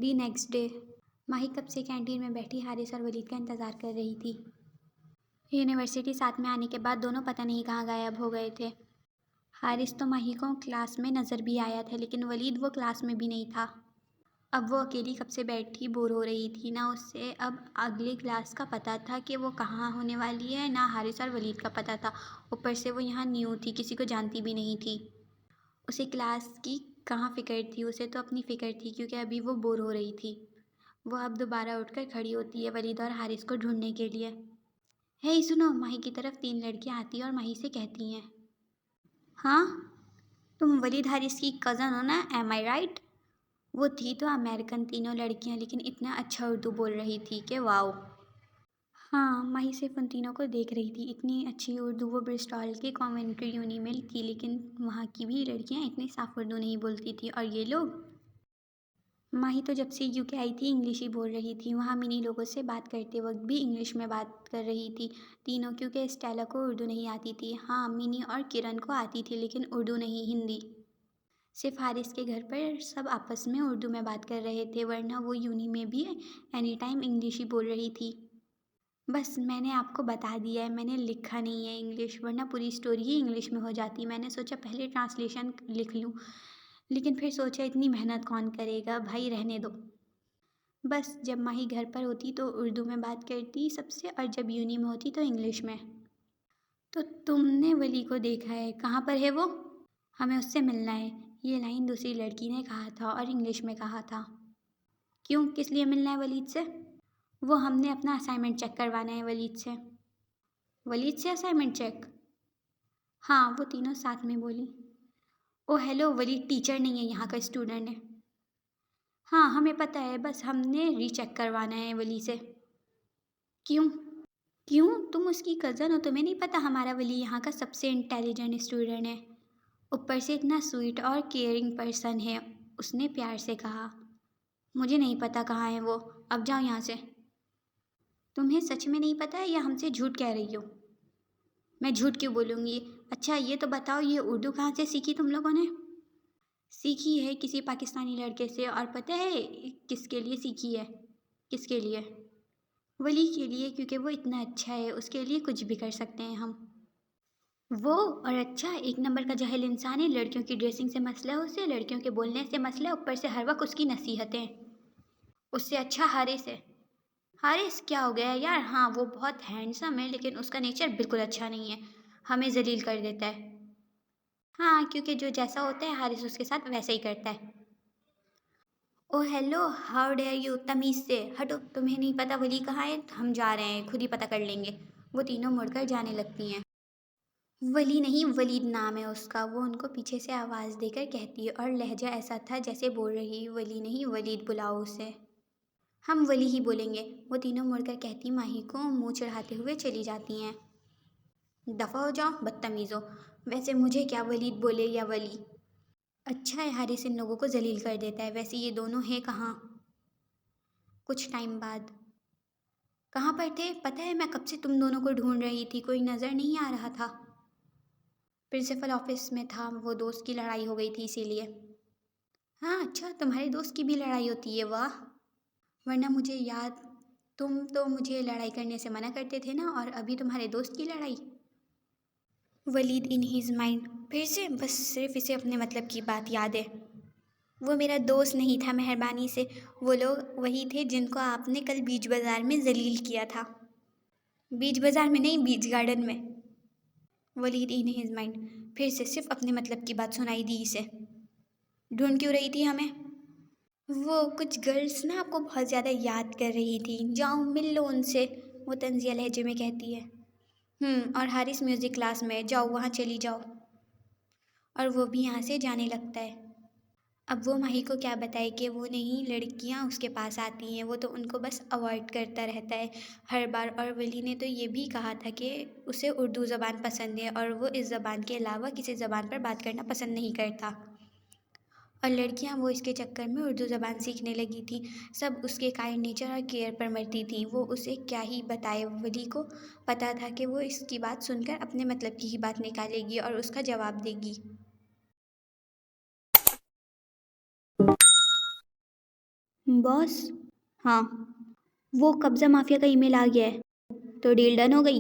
पूरी next day माही कब से कैंटीन में बैठी हारिस और वलीद का इंतज़ार कर रही थी। यूनिवर्सिटी साथ में आने के बाद दोनों पता नहीं कहाँ गायब हो गए थे। हारिस तो माही को क्लास में नज़र भी आया था, लेकिन वलीद वो क्लास में भी नहीं था। अब वो अकेली कब से बैठी बोर हो रही थी। ना उससे अब अगली क्लास का पता था कि वो कहाँ होने वाली है, ना हारिस और वलीद का पता था। ऊपर से वो यहाँ न्यू थी, किसी को जानती भी नहीं थी। उसे क्लास की कहाँ फ़िक्र थी, उसे तो अपनी फ़िक्र थी, क्योंकि अभी वो बोर हो रही थी। वो अब दोबारा उठकर खड़ी होती है वलीद और हारिस को ढूंढने के लिए। हे सुनो, माही की तरफ 3 लड़कियाँ आती हैं और माही से कहती हैं, हाँ तुम वलीद हारिस की कज़न हो ना, एम आई राइट? वो थी तो अमेरिकन तीनों लड़कियां, लेकिन इतना अच्छा उर्दू बोल रही थी कि वाओ। हाँ, माही सिर्फ उन तीनों को देख रही थी। इतनी अच्छी उर्दू वो ब्रिस्टॉल की कॉन्वेंट्री यूनी में थी, लेकिन वहाँ की भी लड़कियां इतनी साफ उर्दू नहीं बोलती थी। और ये लोग, माही तो जब से यूके आई थी इंग्लिश ही बोल रही थी। वहाँ मिनी लोगों से बात करते वक्त भी इंग्लिश में बात कर रही थी तीनों, क्योंकि स्टेला को उर्दू नहीं आती थी। हाँ, मिनी और किरण को आती थी, लेकिन उर्दू नहीं, हिंदी। सिर्फ हारिस के घर पर सब आपस में उर्दू में बात कर रहे थे, वरना वो यूनी में भी एनी टाइम इंग्लिश ही बोल रही थी। बस मैंने आपको बता दिया है, मैंने लिखा नहीं है इंग्लिश, वरना पूरी स्टोरी ही इंग्लिश में हो जाती। मैंने सोचा पहले ट्रांसलेशन लिख लूँ, लेकिन फिर सोचा इतनी मेहनत कौन करेगा, भाई रहने दो। बस जब माही घर पर होती तो उर्दू में बात करती सबसे, और जब यूनी में होती तो इंग्लिश में। तो तुमने वली को देखा है, कहाँ पर है वो? हमें उससे मिलना है, ये लाइन दूसरी लड़की ने कहा था और इंग्लिश में कहा था। क्यों, किस लिए मिलना है वलीद से? वो हमने अपना असाइनमेंट चेक करवाना है वलीद से। वलीद से असाइनमेंट चेक? हाँ, वो तीनों साथ में बोली। ओ हेलो, वलीद टीचर नहीं है, यहाँ का स्टूडेंट है। हाँ हमें पता है, बस हमने रीचेक करवाना है वली से। क्यों? क्यों, तुम उसकी कज़न हो, तुम्हें नहीं पता हमारा वली यहाँ का सबसे इंटेलिजेंट स्टूडेंट है, ऊपर से इतना स्वीट और केयरिंग पर्सन है। उसने प्यार से कहा। मुझे नहीं पता कहाँ है वो, अब जाओ यहाँ से। तुम्हें सच में नहीं पता है या हमसे झूठ कह रही हो? मैं झूठ क्यों बोलूँगी। अच्छा ये तो बताओ, ये उर्दू कहाँ से सीखी तुम लोगों ने? सीखी है किसी पाकिस्तानी लड़के से, और पता है किसके लिए सीखी है? किसके लिए? वली के लिए, क्योंकि वो इतना अच्छा है, उसके लिए कुछ भी कर सकते हैं हम। वो और अच्छा एक नंबर का जाहिल इंसान है। लड़कियों की ड्रेसिंग से मसला है उसे, लड़कियों के बोलने से मसला है, ऊपर से हर वक्त उसकी नसीहतें। उससे अच्छा हारिस है। हारिस क्या हो गया है यार? हाँ वो बहुत हैंडसम है, लेकिन उसका नेचर बिल्कुल अच्छा नहीं है, हमें जलील कर देता है। हाँ, क्योंकि जो जैसा होता है हारिस उसके साथ वैसे ही करता है। ओ हेलो, हाउ डेयर यू, तमीज़ से हटो, तुम्हें नहीं पता वली कहाँ है? हम जा रहे हैं, खुद ही पता कर लेंगे। वो तीनों मुड़कर जाने लगती हैं। वली नहीं, वलीद नाम है उसका, वो उनको पीछे से आवाज़ देकर कहती है, और लहजा ऐसा था जैसे बोल रही वली नहीं, वलीद बुलाओ उसे। हम वली ही बोलेंगे, वो तीनों मुड़कर कहती माही को मुंह चढ़ाते हुए चली जाती हैं। दफ़ा हो जाओ बदतमीज़ो, वैसे मुझे क्या वलीद बोले या वली। अच्छा है हारिस इन लोगों को जलील कर देता है। वैसे ये दोनों हैं कहाँ? कुछ टाइम बाद। कहाँ पर थे? पता है मैं कब से तुम दोनों को ढूंढ रही थी, कोई नज़र नहीं आ रहा था। प्रिंसिपल ऑफिस में था, वो दोस्त की लड़ाई हो गई थी इसीलिए। हाँ अच्छा, तुम्हारे दोस्त की भी लड़ाई होती है, वाह। वरना मुझे याद, तुम तो मुझे लड़ाई करने से मना करते थे ना, और अभी तुम्हारे दोस्त की लड़ाई। वलीद इन हीज़ माइंड, फिर से बस सिर्फ इसे अपने मतलब की बात याद है। वो मेरा दोस्त नहीं था, मेहरबानी से। वो लोग वही थे जिनको आपने कल बीच बाज़ार में जलील किया था। बीच बाज़ार में नहीं, बीच गार्डन में। वलीद इन हिज माइंड, फिर से सिर्फ अपने मतलब की बात सुनाई दी इसे। ढूंढ क्यों रही थी हमें? वो कुछ गर्ल्स ना आपको बहुत ज़्यादा याद कर रही थी, जाओ मिल लो उनसे, वो तंजिया लहजे में कहती है। और हारिस म्यूज़िक क्लास में, जाओ वहाँ चली जाओ। और वो भी यहाँ से जाने लगता है। अब वो माही को क्या बताए कि वो नहीं, लड़कियाँ उसके पास आती हैं, वो तो उनको बस अवॉइड करता रहता है हर बार। और वली ने तो ये भी कहा था कि उसे उर्दू ज़बान पसंद है, और वो इस ज़बान के अलावा किसी ज़बान पर बात करना पसंद नहीं करता। और लड़कियां वो इसके चक्कर में उर्दू ज़बान सीखने लगी थी। सब उसके काइंड नेचर और केयर पर मरती थी। वो उसे क्या ही बताए, वली को पता था कि वो इसकी बात सुनकर अपने मतलब की ही बात निकालेगी और उसका जवाब देगी। बॉस? हाँ, वो कब्ज़ा माफिया का ईमेल आ गया है, तो डील डन हो गई।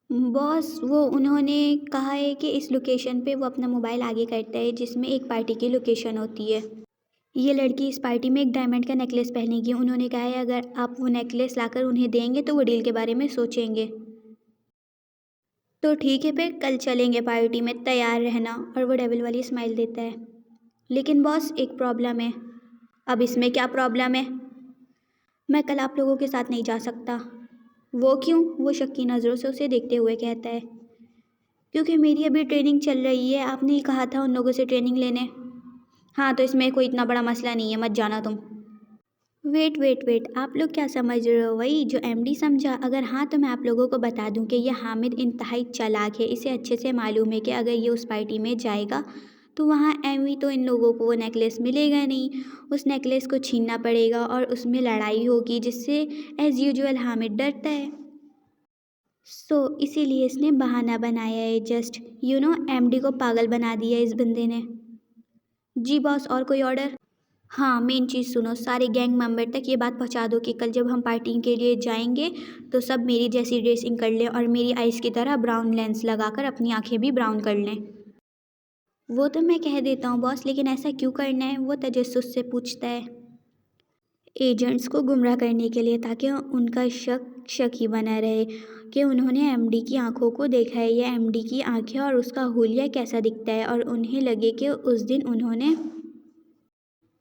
बॉस, वो उन्होंने कहा है कि इस लोकेशन पे वो अपना मोबाइल आगे करता है जिसमें एक पार्टी की लोकेशन होती है। ये लड़की इस पार्टी में एक डायमंड का नेकलेस पहनेगी। उन्होंने कहा है अगर आप वो नेकलेस लाकर उन्हें देंगे तो वो डील के बारे में सोचेंगे। तो ठीक है, फिर कल चलेंगे पार्टी में, तैयार रहना। और वो डेविल वाली स्माइल देता है। लेकिन बॉस, एक प्रॉब्लम है। अब इसमें क्या प्रॉब्लम है? मैं कल आप लोगों के साथ नहीं जा सकता। वो क्यों? वो शक की नज़रों से उसे देखते हुए कहता है। क्योंकि मेरी अभी ट्रेनिंग चल रही है। आपने ही कहा था उन लोगों से ट्रेनिंग लेने। हाँ, तो इसमें कोई इतना बड़ा मसला नहीं है, मत जाना तुम। वेट वेट वेट, आप लोग क्या समझ रहे हो? वही जो एमडी समझा? अगर हाँ तो मैं आप लोगों को बता दूं कि ये हामिद इंतहाई चालाक है। इसे अच्छे से मालूम है कि अगर ये उस पार्टी में जाएगा तो वहाँ एमी तो इन लोगों को वो नेकलेस मिलेगा नहीं। उस नेकलेस को छीनना पड़ेगा और उसमें लड़ाई होगी, जिससे एज़ यूजुअल हामिद डरता है। इसीलिए इसने बहाना बनाया है। जस्ट एमडी को पागल बना दिया इस बंदे ने। जी बॉस, और कोई ऑर्डर? हाँ, मेन चीज़ सुनो, सारे गैंग मेंबर तक ये बात पहुंचा दो कि कल जब हम पार्टी के लिए जाएंगे तो सब मेरी जैसी ड्रेसिंग कर लें और मेरी आइज़ की तरह ब्राउन लेंस लगाकर अपनी आंखें भी ब्राउन कर लें। वो तो मैं कह देता हूँ बॉस, लेकिन ऐसा क्यों करना है? वो तजस्सुस से पूछता है। एजेंट्स को गुमराह करने के लिए, ताकि उनका शक ही बना रहे कि उन्होंने एमडी की आंखों को देखा है, या एमडी की आंखें और उसका हुलिया कैसा दिखता है, और उन्हें लगे कि उस दिन उन्होंने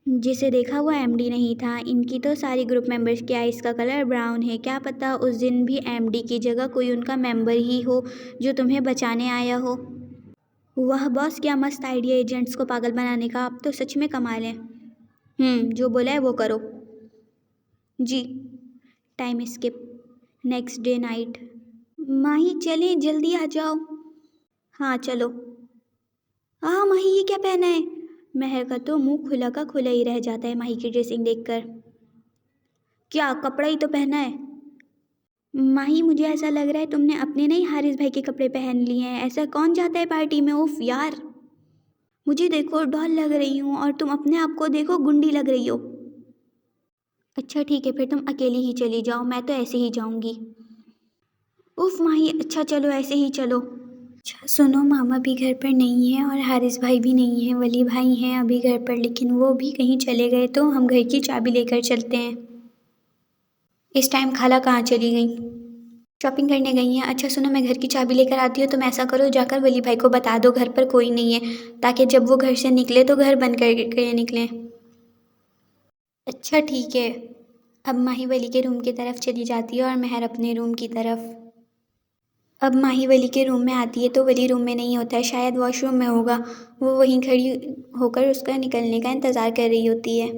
जिसे देखा वो एमडी नहीं था। इनकी तो सारी ग्रुप मेंबर्स की आइज़ का कलर ब्राउन है। क्या पता उस दिन भी एमडी की जगह कोई उनका मेंबर ही हो जो तुम्हें बचाने आया हो। वाह बॉस, क्या मस्त आइडिया एजेंट्स को पागल बनाने का। आप तो सच में कमाल है। जो बोला है वो करो। जी। Time skip. Next day night. Mahi चलें, जल्दी आ जाओ। हाँ चलो। हाँ माही, ये क्या पहना है? महर का तो मुंह खुला का खुला ही रह जाता है माही की ड्रेसिंग देखकर। क्या कपड़ा ही तो पहना है। माही, मुझे ऐसा लग रहा है तुमने अपने नहीं हारिस भाई के कपड़े पहन लिए हैं। ऐसा कौन जाता है पार्टी में? उफ यार, मुझे देखो डॉल लग रही हूँ और तुम अपने आप को देखो गुंडी लग रही हो। अच्छा ठीक है, फिर तुम अकेली ही चली जाओ, मैं तो ऐसे ही जाऊंगी। उफ माही, अच्छा चलो ऐसे ही चलो। अच्छा सुनो, मामा भी घर पर नहीं है और हारिस भाई भी नहीं है। वली भाई हैं अभी घर पर, लेकिन वो भी कहीं चले गए, तो हम घर की चाबी लेकर चलते हैं। इस टाइम खाला कहाँ चली गई? शॉपिंग करने गई हैं। अच्छा सुनो, मैं घर की चाबी लेकर आती हूँ। तुम ऐसा करो, जाकर वली भाई को बता दो घर पर कोई नहीं है, ताकि जब वो घर से निकले तो घर बंद करके निकलें। अच्छा ठीक है। अब माही वली के रूम की तरफ चली जाती है और महर अपने रूम की तरफ। अब माही वली के रूम में आती है तो वली रूम में नहीं होता है, शायद वॉशरूम में होगा। वो वहीं खड़ी होकर उसका निकलने का इंतज़ार कर रही होती है।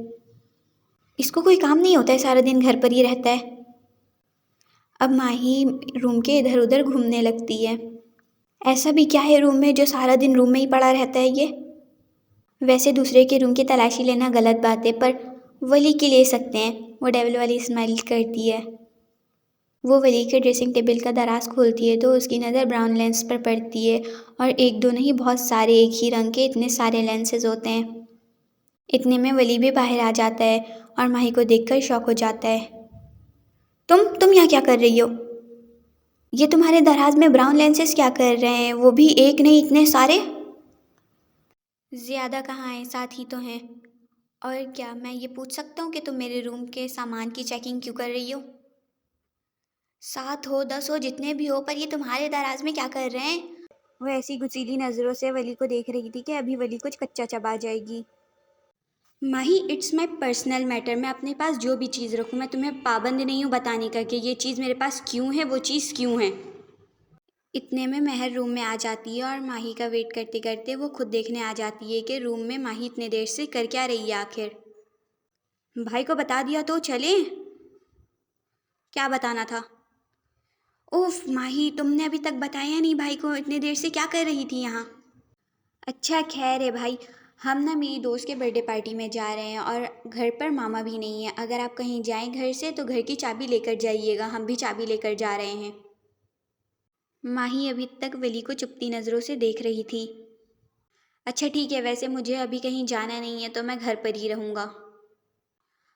इसको कोई काम नहीं होता है, सारा दिन घर पर ही रहता है। अब माही रूम के इधर उधर घूमने लगती है। ऐसा भी क्या है रूम में जो सारा दिन रूम में ही पड़ा रहता है ये? वैसे दूसरे के रूम की तलाशी लेना गलत बात है, पर वली की ले सकते हैं। वो डेविल वाली स्माइल करती है। वो वली के ड्रेसिंग टेबल का दराज खोलती है तो उसकी नज़र ब्राउन लेंस पर पड़ती है। और एक दो नहीं, बहुत सारे एक ही रंग के इतने सारे लेंसेज होते हैं। इतने में वली भी बाहर आ जाता है और माही को देखकर शॉक हो जाता है। तुम यहाँ क्या कर रही हो? ये तुम्हारे दराज में ब्राउन लेंसेज क्या कर रहे हैं? वो भी एक नहीं, इतने सारे। ज़्यादा कहाँ हैं, साथ ही तो हैं। और क्या मैं ये पूछ सकता हूँ कि तुम मेरे रूम के सामान की चेकिंग क्यों कर रही हो? 7 हो 10 हो जितने भी हो, पर ये तुम्हारे दराज में क्या कर रहे हैं? वो ऐसी गुस्सीली नज़रों से वली को देख रही थी कि अभी वली कुछ कच्चा चबा जाएगी। माही, इट्स माई पर्सनल मैटर। मैं अपने पास जो भी चीज़ रखूँ, मैं तुम्हें पाबंद नहीं हूँ बताने का कि ये चीज़ मेरे पास क्यों है, वो चीज़ क्यों है। इतने में महर रूम में आ जाती है और माही का वेट करते करते वो खुद देखने आ जाती है कि रूम में माही इतने देर से कर क्या रही है आखिर। भाई को बता दिया तो चले? क्या बताना था? उफ माही, तुमने अभी तक बताया नहीं भाई को, इतने देर से क्या कर रही थी यहाँ? अच्छा खैर है भाई, हम ना मेरी दोस्त के बर्थडे पार्टी में जा रहे हैं और घर पर मामा भी नहीं है। अगर आप कहीं जाएं घर से तो घर की चाबी लेकर जाइएगा, हम भी चाबी लेकर जा रहे हैं। माही अभी तक वली को चुपती नज़रों से देख रही थी। अच्छा ठीक है, वैसे मुझे अभी कहीं जाना नहीं है तो मैं घर पर ही रहूँगा।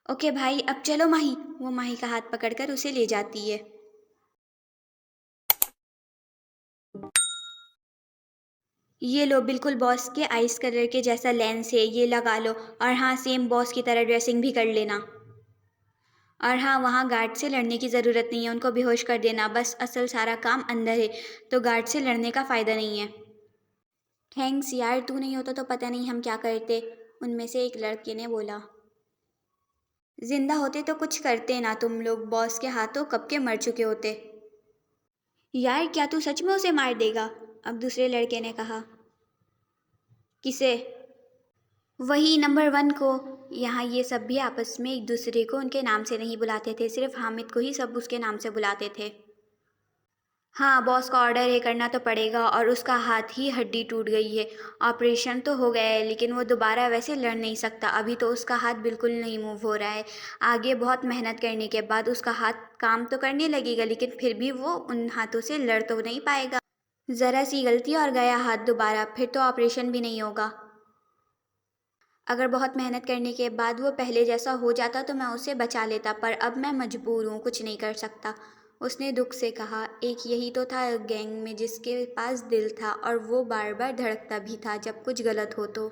ओके भाई अब चलो माही। वो माही का हाथ पकड़कर उसे ले जाती है। ये लो, बिल्कुल बॉस के आइस कलर के जैसा लेंस है, ये लगा लो। और हाँ, सेम बॉस की तरह ड्रेसिंग भी कर लेना। और हाँ, वहाँ गार्ड से लड़ने की ज़रूरत नहीं है, उनको बेहोश कर देना बस, असल सारा काम अंदर है, तो गार्ड से लड़ने का फ़ायदा नहीं है। थैंक्स यार, तू नहीं होता तो पता नहीं हम क्या करते, उनमें से एक लड़के ने बोला। जिंदा होते तो कुछ करते ना, तुम लोग बॉस के हाथों कब के मर चुके होते। यार क्या तू सच में उसे मार देगा? अब दूसरे लड़के ने कहा। किसे? वही नंबर 1 को। यहाँ ये सब भी आपस में एक दूसरे को उनके नाम से नहीं बुलाते थे, सिर्फ हामिद को ही सब उसके नाम से बुलाते थे। हाँ, बॉस का ऑर्डर है, करना तो पड़ेगा, और उसका हाथ ही हड्डी टूट गई है। ऑपरेशन तो हो गया है लेकिन वो दोबारा वैसे लड़ नहीं सकता, अभी तो उसका हाथ बिल्कुल नहीं मूव हो रहा है। आगे बहुत मेहनत करने के बाद उसका हाथ काम तो करने लगेगा, लेकिन फिर भी वो उन हाथों से लड़ तो नहीं पाएगा। ज़रा सी गलती और गया हाथ दोबारा, फिर तो ऑपरेशन भी नहीं होगा। अगर बहुत मेहनत करने के बाद वो पहले जैसा हो जाता तो मैं उसे बचा लेता, पर अब मैं मजबूर हूँ, कुछ नहीं कर सकता। उसने दुख से कहा। एक यही तो था गैंग में जिसके पास दिल था, और वो बार बार धड़कता भी था जब कुछ गलत हो तो।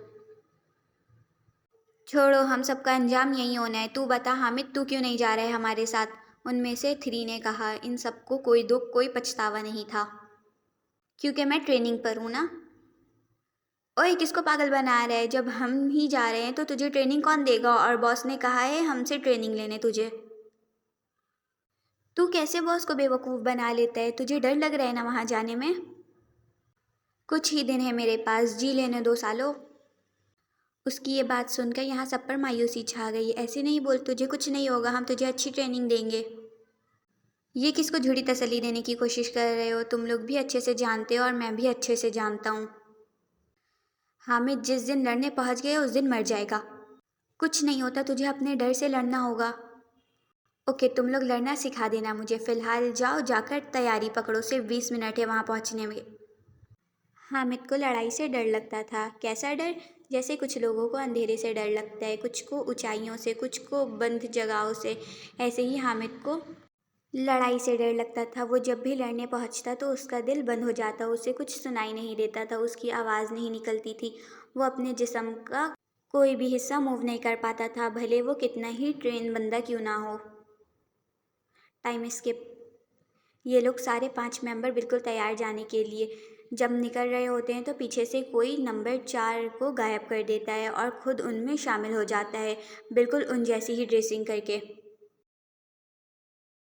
छोड़ो, हम सबका अंजाम यही होना है। तू बता हामिद, तू क्यों नहीं जा रहा है हमारे साथ? उनमें से 3 ने कहा। इन सबको कोई दुख कोई पछतावा नहीं था, क्योंकि मैं ट्रेनिंग पर हूँ ना। ओए, किसको पागल बना रहा है? जब हम ही जा रहे हैं तो तुझे ट्रेनिंग कौन देगा? और बॉस ने कहा है हमसे ट्रेनिंग लेने तुझे। तू कैसे बॉस को बेवकूफ़ बना लेता है? तुझे डर लग रहा है ना वहाँ जाने में? कुछ ही दिन है मेरे पास, जी लेने दो सालों। उसकी ये बात सुनकर यहाँ सब पर मायूसी छा गई। ऐसे नहीं बोल, तुझे कुछ नहीं होगा, हम तुझे अच्छी ट्रेनिंग देंगे। ये किसको झूठी तसल्ली देने की कोशिश कर रहे हो? तुम लोग भी अच्छे से जानते हो और मैं भी अच्छे से जानता हूँ। हामिद जिस दिन लड़ने पहुँच गए उस दिन मर जाएगा। कुछ नहीं होता, तुझे अपने डर से लड़ना होगा। ओके, तुम लोग लड़ना सिखा देना मुझे, फ़िलहाल जाओ, जाकर तैयारी पकड़ो, सिर्फ 20 मिनट है वहाँ पहुँचने में। हामिद को लड़ाई से डर लगता था। कैसा डर? जैसे कुछ लोगों को अंधेरे से डर लगता है, कुछ को ऊंचाइयों से, कुछ को बंद जगहों से। ऐसे ही हामिद को लड़ाई से डर लगता था। वो जब भी लड़ने पहुंचता तो उसका दिल बंद हो जाता, उसे कुछ सुनाई नहीं देता था, उसकी आवाज़ नहीं निकलती थी। वो अपने जिस्म का कोई भी हिस्सा मूव नहीं कर पाता था, भले वो कितना ही ट्रेन बंदा क्यों ना हो। Time skip. ये लोग सारे 5 मेंबर बिल्कुल तैयार जाने के लिए। जब निकल रहे होते हैं तो पीछे से कोई नंबर 4 को गायब कर देता है और खुद उनमें शामिल हो जाता है, बिल्कुल उन जैसी ही ड्रेसिंग करके।